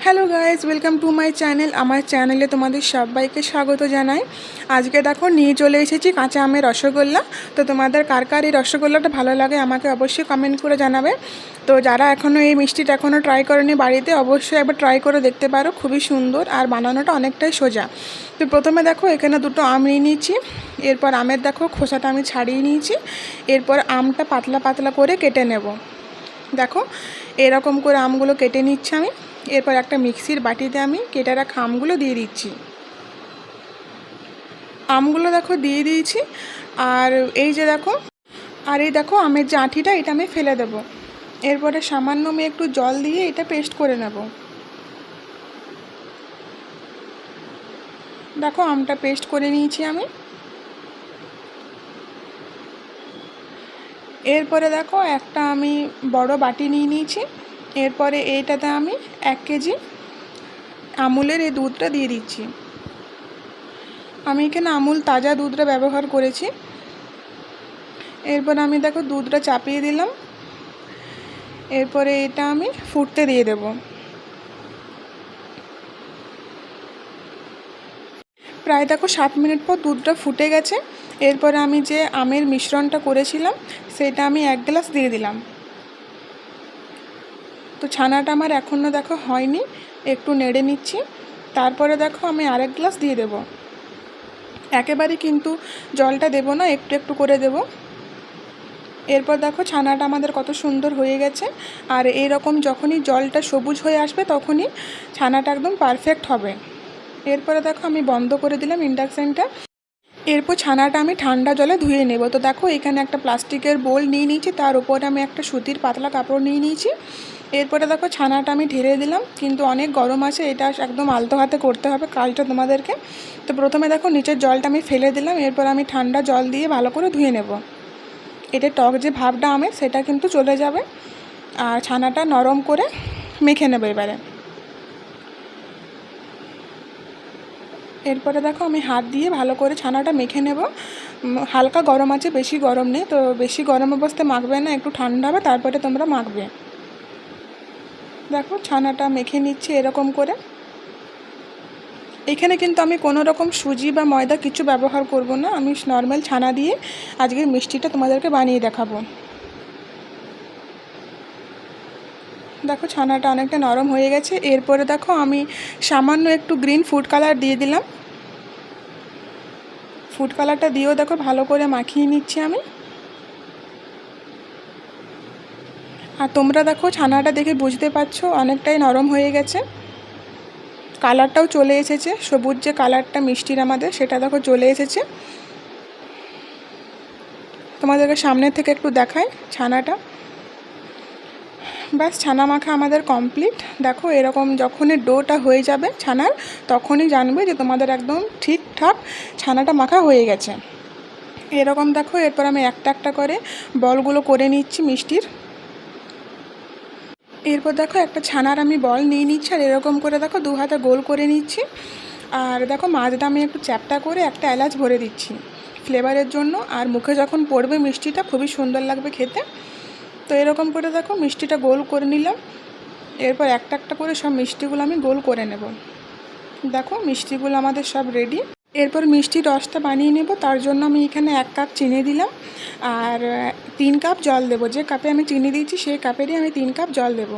Hello guys, welcome to my channel. আমার চ্যানেলে তোমাদের সবাইকে স্বাগত জানাই। আজকে দেখো নিয়ে চলে এসেছি কাঁচা আমের রসগোল্লা। তো তোমাদের কার কার এই রসগোল্লাটা ভালো লাগে আমাকে অবশ্যই কমেন্ট করে জানাবে। তো যারা এখনও এই মিষ্টিটা এখনও ট্রাই করেনি বাড়িতে, অবশ্যই একবার ট্রাই করে দেখতে পারো। খুবই সুন্দর আর বানানোটা অনেকটাই সোজা। তো প্রথমে দেখো এখানে দুটো আম নিয়ে নিয়েছি। এরপর আমের দেখো খোসাটা আমি ছাড়িয়ে নিয়েছি। এরপর আমটা পাতলা পাতলা করে কেটে নেব। দেখো এরকম করে আমগুলো কেটে নিচ্ছি আমি। এরপর একটা মিক্সির বাটিতে আমি কেটে রাখা আমগুলো দিয়ে দিচ্ছি। আমগুলো দেখো দিয়ে দিয়েছি। আর এই দেখো আমের যে আঁঠিটা এটা আমি ফেলে দেব। এরপরে সামান্য আমি একটু জল দিয়ে এটা পেস্ট করে নেব। দেখো আমটা পেস্ট করে নিয়েছি আমি। এরপরে দেখো একটা আমি বড় বাটি নিয়ে নিয়েছি। এরপরে এইটাতে আমি 1 কেজি আমুলের এই দুধটা দিয়ে দিচ্ছি। আমি এখানে আমুল তাজা দুধটা ব্যবহার করেছি। এরপর আমি দেখো দুধটা চাপিয়ে দিলাম। এরপরে এটা আমি ফুটতে দিয়ে দেব। প্রায় দেখো 7 মিনিট পর দুধটা ফুটে গেছে। এরপরে আমি যে আমের মিশ্রণটা করেছিলাম সেটা আমি 1 গ্লাস দিয়ে দিলাম। তো ছানাটা আমার এখনও দেখো হয়নি, একটু নেড়ে নিচ্ছি। তারপরে দেখো আমি আরেক গ্লাস দিয়ে দেব। একেবারে কিন্তু জলটা দেব না, একটু একটু করে দেব। এরপর দেখো ছানাটা আমাদের কত সুন্দর হয়ে গেছে। আর এইরকম যখনই জলটা সবুজ হয়ে আসবে তখনই ছানাটা একদম পারফেক্ট হবে। এরপরে দেখো আমি বন্ধ করে দিলাম ইন্ডাকশানটা। এরপর ছানাটা আমি ঠান্ডা জলে ধুয়ে নেব। তো দেখো এখানে একটা প্লাস্টিকের বোল নিয়ে নিয়েছি, তার উপরে আমি একটা সুতির পাতলা কাপড় নিয়ে নিয়েছি। এরপরে দেখো ছানাটা আমি ঢেলে দিলাম, কিন্তু অনেক গরম আছে, এটা একদম আলতো হাতে করতে হবে কাজটা তোমাদেরকে। তো প্রথমে দেখো নিচের জলটা আমি ফেলে দিলাম। এরপর আমি ঠান্ডা জল দিয়ে ভালো করে ধুয়ে নেব। এটা টক যে ভাবটা আমের সেটা কিন্তু চলে যাবে। আর ছানাটা নরম করে মেখে নেব এবারে। এরপরে দেখো আমি হাত দিয়ে ভালো করে ছানাটা মেখে নেব। হালকা গরম আছে, বেশি গরম নেই। তো বেশি গরম অবস্থায় মাখবে না, একটু ঠান্ডা হবে তারপরে তোমরা মাখবে। দেখো ছানাটা মেখে নিচ্ছি এরকম করে। এখানে কিন্তু আমি কোনো রকম সুজি বা ময়দা কিছু ব্যবহার করব না। আমি নর্মাল ছানা দিয়ে আজকে মিষ্টিটা তোমাদেরকে বানিয়ে দেখাবো। দেখো ছানাটা অনেকটা নরম হয়ে গেছে। এরপরে দেখো আমি সামান্য একটু গ্রিন ফুড কালার দিয়ে দিলাম। ফুড কালারটা দিয়েও দেখো ভালো করে মাখিয়ে নিচ্ছি আমি। আর তোমরা দেখো ছানাটা দেখে বুঝতে পারছো অনেকটাই নরম হয়ে গেছে। কালারটাও চলে এসেছে, সবুজ যে কালারটা মিষ্টির আমাদের সেটা দেখো চলে এসেছে। তোমাদেরকে সামনে থেকে একটু দেখাই ছানাটা। ব্যাস ছানা মাখা আমাদের কমপ্লিট। দেখো এরকম যখনই ডোটা হয়ে যাবে ছানার, তখনই জানবে যে তোমাদের একদম ঠিকঠাক ছানাটা মাখা হয়ে গেছে। এরকম দেখো এরপর আমি একটা একটা করে বলগুলো করে নিচ্ছি মিষ্টির। এরপর দেখো একটা ছানার আমি বল নিয়ে নিচ্ছি। আর এরকম করে দেখো 2 হাতে গোল করে নিচ্ছি। আর দেখো মাঝটা আমি একটু চ্যাপটা করে একটা এলাচ ভরে দিচ্ছি ফ্লেভারের জন্য। আর মুখে যখন পড়বে মিষ্টিটা খুবই সুন্দর লাগবে খেতে। তো এরকম করে দেখো মিষ্টিটা গোল করে নিলাম। এরপর একটা একটা করে সব মিষ্টিগুলো আমি গোল করে নেব। দেখো মিষ্টিগুলো আমাদের সব রেডি। এরপর মিষ্টি রসটা বানিয়ে নেব। তার জন্য আমি এখানে 1 কাপ চিনি দিলাম আর 3 কাপ জল দেবো। যে কাপে আমি চিনি দিয়েছি সেই কাপেরই আমি 3 কাপ জল দেবো।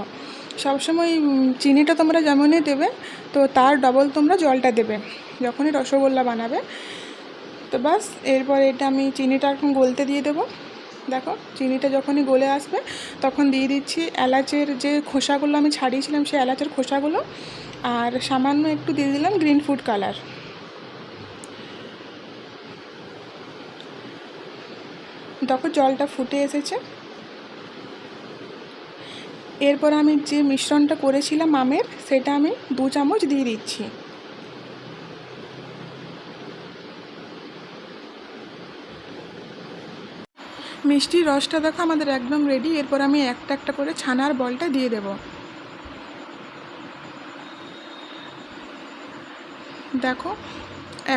সবসময় চিনিটা তোমরা যেমনই দেবে তো তার ডবল তোমরা জলটা দেবে যখনই রসগোল্লা বানাবে। তো বাস এরপর এটা আমি চিনিটা এখন গলতে দিয়ে দেবো। দেখো চিনিটা যখনই গলে আসবে তখন দিয়ে দিচ্ছি এলাচের যে খোসাগুলো আমি ছাড়িয়েছিলাম সেই এলাচের খোসাগুলো। আর সামান্য একটু দিয়ে দিলাম গ্রিন ফুড কালার। দেখো জলটা ফুটে এসেছে। এরপর আমি যে মিশ্রণটা করেছিলাম আমের সেটা আমি 2 চামচ দিয়ে দিচ্ছি। মিষ্টির রসটা দেখো আমাদের একদম রেডি। এরপর আমি একটা একটা করে ছানার বলটা দিয়ে দেব। দেখো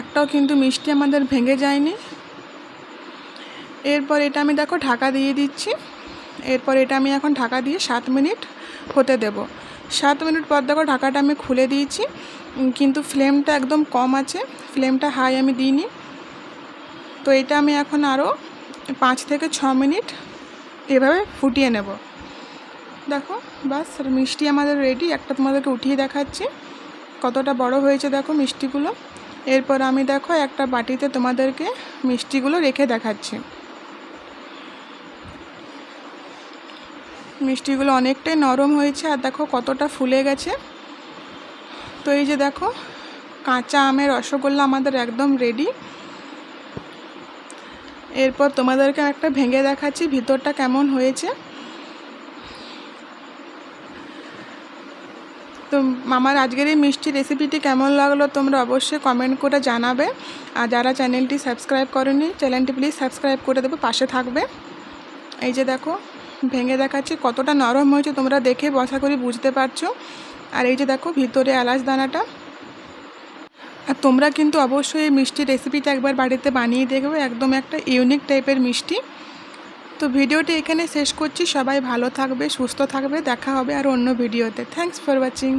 একটাও কিন্তু মিষ্টি আমাদের ভেঙে যায়নি। এরপর এটা আমি দেখো ঢাকা দিয়ে দিচ্ছি। এরপর এটা আমি এখন ঢাকা দিয়ে 7 মিনিট হতে দেব। 7 মিনিট পর দেখো ঢাকাটা আমি খুলে দিয়েছি, কিন্তু ফ্লেমটা একদম কম আছে, ফ্লেমটা হাই আমি দিইনি। তো এটা আমি এখন আরও 5 থেকে 6 মিনিট এভাবে ফুটিয়ে নেব। দেখো বাস মিষ্টি আমাদের রেডি। একটা তোমাদেরকে উঠিয়ে দেখাচ্ছি কতটা বড় হয়েছে দেখো মিষ্টিগুলো। এরপর আমি দেখো একটা বাটিতে তোমাদেরকে মিষ্টিগুলো রেখে দেখাচ্ছি। মিষ্টিগুলো অনেকটাই নরম হয়েছে আর দেখো কতটা ফুলে গেছে। তো এই যে দেখো কাঁচা আমের রসগোল্লা আমাদের একদম রেডি। এরপর তোমাদেরকে একটা ভেঙে দেখাচ্ছি ভিতরটা কেমন হয়েছে। তো আমার আজকের এই মিষ্টি রেসিপিটি কেমন লাগলো তোমরা অবশ্যই কমেন্ট করে জানাবে। আর যারা চ্যানেলটি সাবস্ক্রাইব করেনি চ্যানেলটি প্লিজ সাবস্ক্রাইব করে দেবে, পাশে থাকবে। এই যে দেখো ভেঙে দেখাচ্ছি কতটা নরম হয়েছে, তোমরা দেখে আশা করি বুঝতে পারছো। আর এই যে দেখো ভিতরে এলাচ দানাটা। আর তোমরা কিন্তু অবশ্যই এই মিষ্টি রেসিপিটা একবার বাড়িতে বানিয়ে দেখবে, একদম একটা ইউনিক টাইপের মিষ্টি। তো ভিডিওটি এখানে শেষ করছি। সবাই ভালো থাকবে, সুস্থ থাকবে, দেখা হবে আর অন্য ভিডিওতে। Thanks for watching.